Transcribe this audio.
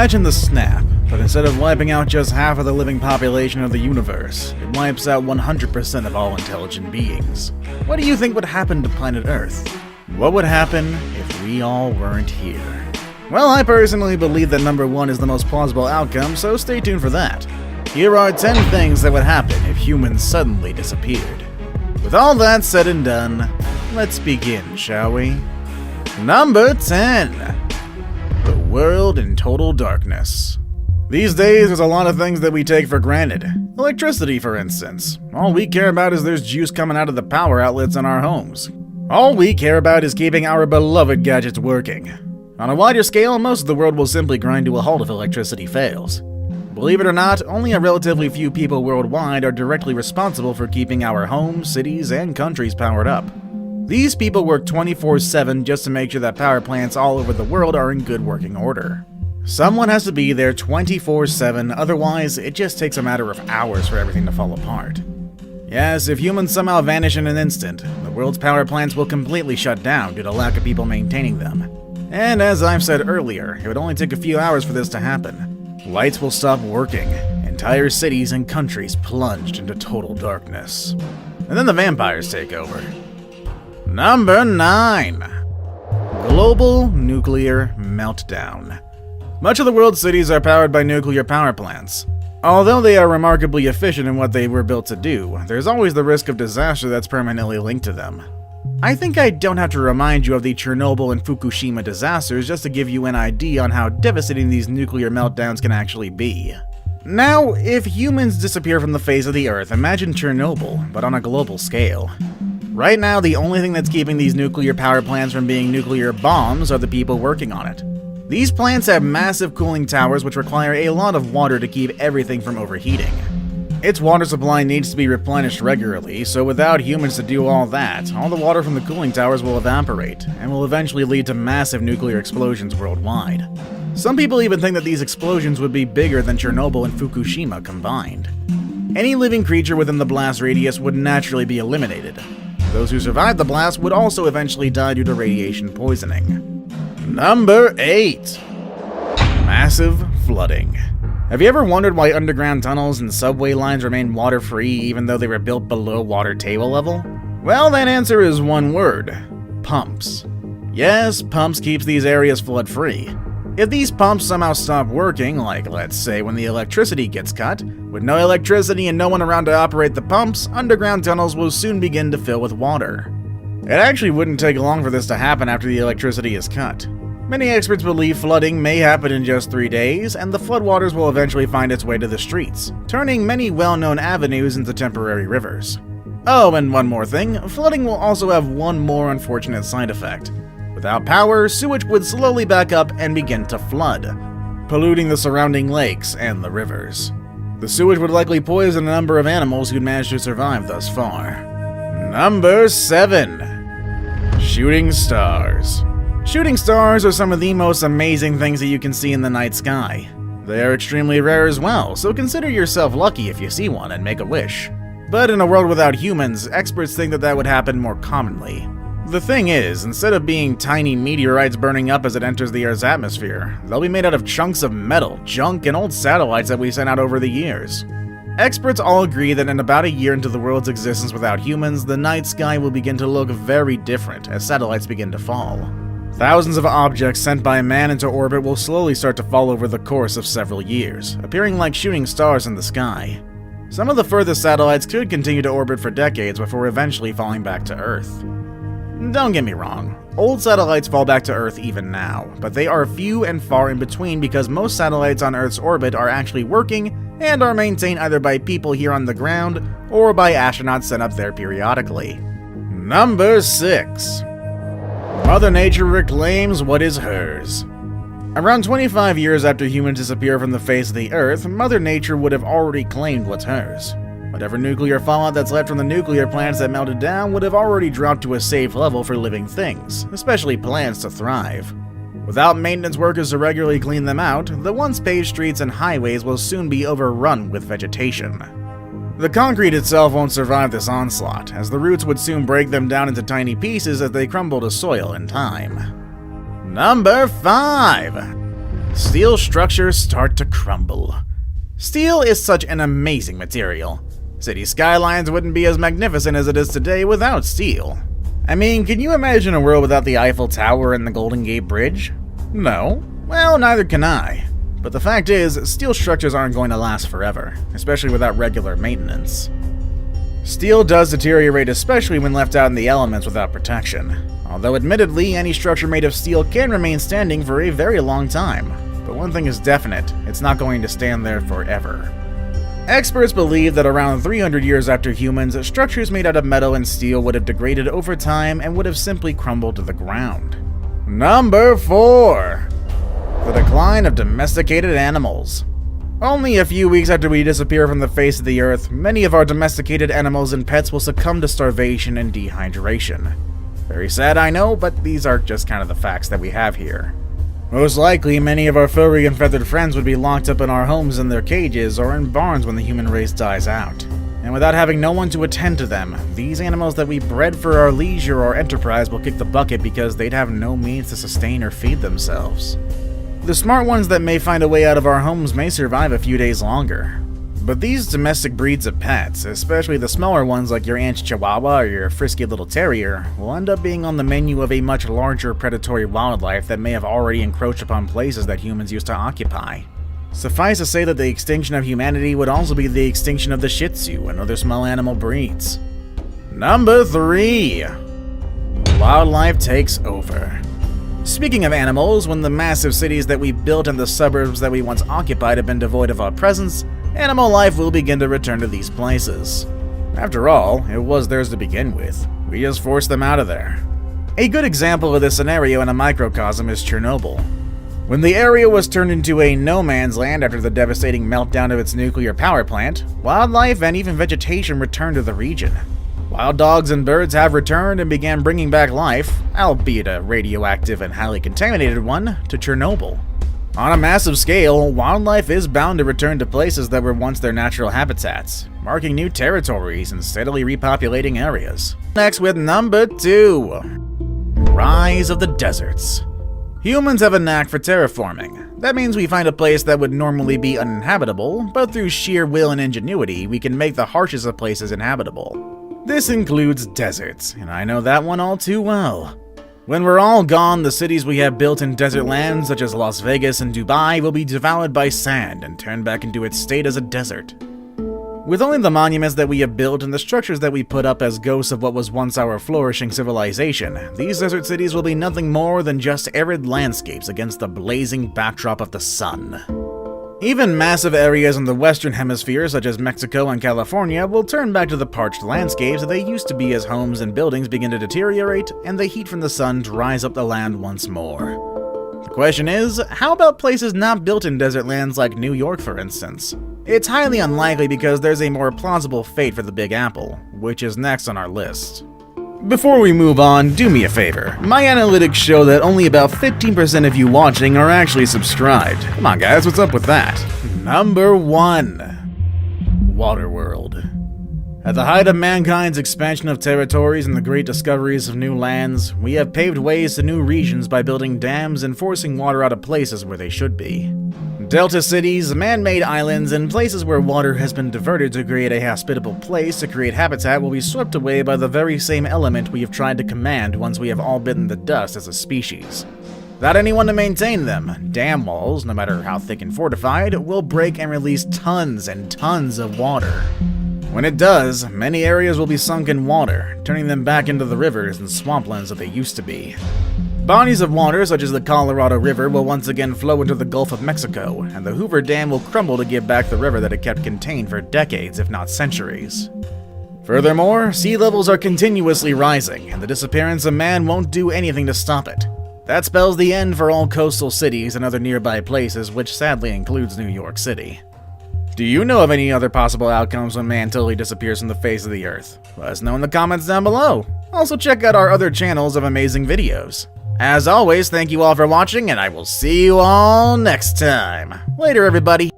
Imagine the snap, but instead of wiping out just half of the living population of the universe, it wipes out 100% of all intelligent beings. What do you think would happen to planet Earth? What would happen if we all weren't here? Well, I personally believe that number 1 is the most plausible outcome, so stay tuned for that. Here are 10 things that would happen if humans suddenly disappeared. With all that said and done, let's begin, shall we? Number 10. The world in total darkness. These days, there's a lot of things that we take for granted. Electricity, for instance. All we care about is there's juice coming out of the power outlets in our homes. All we care about is keeping our beloved gadgets working. On a wider scale, most of the world will simply grind to a halt if electricity fails. Believe it or not, only a relatively few people worldwide are directly responsible for keeping our homes, cities, and countries powered up. These people work 24/7 just to make sure that power plants all over the world are in good working order. Someone has to be there 24/7, otherwise it just takes a matter of hours for everything to fall apart. Yes, if humans somehow vanish in an instant, the world's power plants will completely shut down due to lack of people maintaining them. And as I've said earlier, it would only take a few hours for this to happen. Lights will stop working, entire cities and countries plunged into total darkness. And then the vampires take over. Number 9. Global nuclear meltdown. Much of the world's cities are powered by nuclear power plants. Although they are remarkably efficient in what they were built to do, there's always the risk of disaster that's permanently linked to them. I think I don't have to remind you of the Chernobyl and Fukushima disasters just to give you an idea on how devastating these nuclear meltdowns can actually be. Now, if humans disappear from the face of the Earth, imagine Chernobyl, but on a global scale. Right now, the only thing that's keeping these nuclear power plants from being nuclear bombs are the people working on it. These plants have massive cooling towers which require a lot of water to keep everything from overheating. Its water supply needs to be replenished regularly, so without humans to do all that, all the water from the cooling towers will evaporate, and will eventually lead to massive nuclear explosions worldwide. Some people even think that these explosions would be bigger than Chernobyl and Fukushima combined. Any living creature within the blast radius would naturally be eliminated. Those who survived the blast would also eventually die due to radiation poisoning. Number 8. Massive flooding. Have you ever wondered why underground tunnels and subway lines remain water-free even though they were built below water table level? Well, that answer is one word. Pumps. Yes, pumps keeps these areas flood-free. If these pumps somehow stop working, like let's say when the electricity gets cut, with no electricity and no one around to operate the pumps, underground tunnels will soon begin to fill with water. It actually wouldn't take long for this to happen after the electricity is cut. Many experts believe flooding may happen in just 3 days, and the floodwaters will eventually find its way to the streets, turning many well-known avenues into temporary rivers. Oh, and one more thing, flooding will also have one more unfortunate side effect. Without power, sewage would slowly back up and begin to flood, polluting the surrounding lakes and the rivers. The sewage would likely poison a number of animals who'd managed to survive thus far. Number 7. Shooting stars. Shooting stars are some of the most amazing things that you can see in the night sky. They are extremely rare as well, so consider yourself lucky if you see one and make a wish. But in a world without humans, experts think that would happen more commonly. The thing is, instead of being tiny meteorites burning up as it enters the Earth's atmosphere, they'll be made out of chunks of metal, junk, and old satellites that we sent out over the years. Experts all agree that in about a year into the world's existence without humans, the night sky will begin to look very different as satellites begin to fall. Thousands of objects sent by man into orbit will slowly start to fall over the course of several years, appearing like shooting stars in the sky. Some of the furthest satellites could continue to orbit for decades before eventually falling back to Earth. Don't get me wrong, old satellites fall back to Earth even now, but they are few and far in between because most satellites on Earth's orbit are actually working and are maintained either by people here on the ground or by astronauts sent up there periodically. Number 6. Mother Nature reclaims what is hers. Around 25 years after humans disappear from the face of the Earth, Mother Nature would have already claimed what's hers. Whatever nuclear fallout that's left from the nuclear plants that melted down would have already dropped to a safe level for living things, especially plants, to thrive. Without maintenance workers to regularly clean them out, the once paved streets and highways will soon be overrun with vegetation. The concrete itself won't survive this onslaught, as the roots would soon break them down into tiny pieces as they crumble to soil in time. Number 5. Steel structures start to crumble. Steel is such an amazing material. City skylines wouldn't be as magnificent as it is today without steel. I mean, can you imagine a world without the Eiffel Tower and the Golden Gate Bridge? No. Well, neither can I. But the fact is, steel structures aren't going to last forever, especially without regular maintenance. Steel does deteriorate, especially when left out in the elements without protection. Although admittedly, any structure made of steel can remain standing for a very long time. But one thing is definite, it's not going to stand there forever. Experts believe that around 300 years after humans, structures made out of metal and steel would have degraded over time and would have simply crumbled to the ground. Number 4. The decline of domesticated animals. Only a few weeks after we disappear from the face of the earth, many of our domesticated animals and pets will succumb to starvation and dehydration. Very sad, I know, but these are just kind of the facts that we have here. Most likely, many of our furry and feathered friends would be locked up in our homes in their cages or in barns when the human race dies out. And without having no one to attend to them, these animals that we bred for our leisure or enterprise will kick the bucket because they'd have no means to sustain or feed themselves. The smart ones that may find a way out of our homes may survive a few days longer. But these domestic breeds of pets, especially the smaller ones like your aunt's Chihuahua or your frisky little terrier, will end up being on the menu of a much larger predatory wildlife that may have already encroached upon places that humans used to occupy. Suffice to say that the extinction of humanity would also be the extinction of the Shih Tzu and other small animal breeds. Number 3. Wildlife takes over. Speaking of animals, when the massive cities that we built and the suburbs that we once occupied have been devoid of our presence, animal life will begin to return to these places. After all, it was theirs to begin with. We just forced them out of there. A good example of this scenario in a microcosm is Chernobyl. When the area was turned into a no man's land after the devastating meltdown of its nuclear power plant, wildlife and even vegetation returned to the region. Wild dogs and birds have returned and began bringing back life, albeit a radioactive and highly contaminated one, to Chernobyl. On a massive scale, wildlife is bound to return to places that were once their natural habitats, marking new territories and steadily repopulating areas. Next with number 2. Rise of the deserts. Humans have a knack for terraforming. That means we find a place that would normally be uninhabitable, but through sheer will and ingenuity, we can make the harshest of places inhabitable. This includes deserts, and I know that one all too well. When we're all gone, the cities we have built in desert lands, such as Las Vegas and Dubai, will be devoured by sand and turned back into its state as a desert. With only the monuments that we have built and the structures that we put up as ghosts of what was once our flourishing civilization, these desert cities will be nothing more than just arid landscapes against the blazing backdrop of the sun. Even massive areas in the Western Hemisphere, such as Mexico and California, will turn back to the parched landscapes that they used to be as homes and buildings begin to deteriorate and the heat from the sun dries up the land once more. The question is, how about places not built in desert lands like New York, for instance? It's highly unlikely because there's a more plausible fate for the Big Apple, which is next on our list. Before we move on, do me a favor. My analytics show that only about 15% of you watching are actually subscribed. Come on guys, what's up with that? Number 1. Waterworld. At the height of mankind's expansion of territories and the great discoveries of new lands, we have paved ways to new regions by building dams and forcing water out of places where they should be. Delta cities, man-made islands, and places where water has been diverted to create a hospitable place to create habitat will be swept away by the very same element we have tried to command once we have all bitten the dust as a species. Without anyone to maintain them, dam walls, no matter how thick and fortified, will break and release tons and tons of water. When it does, many areas will be sunk in water, turning them back into the rivers and swamplands that they used to be. Bodies of water such as the Colorado River will once again flow into the Gulf of Mexico, and the Hoover Dam will crumble to give back the river that it kept contained for decades, if not centuries. Furthermore, sea levels are continuously rising, and the disappearance of man won't do anything to stop it. That spells the end for all coastal cities and other nearby places, which sadly includes New York City. Do you know of any other possible outcomes when man totally disappears from the face of the earth? Let us know in the comments down below. Also check out our other channels of amazing videos. As always, thank you all for watching, and I will see you all next time. Later, everybody.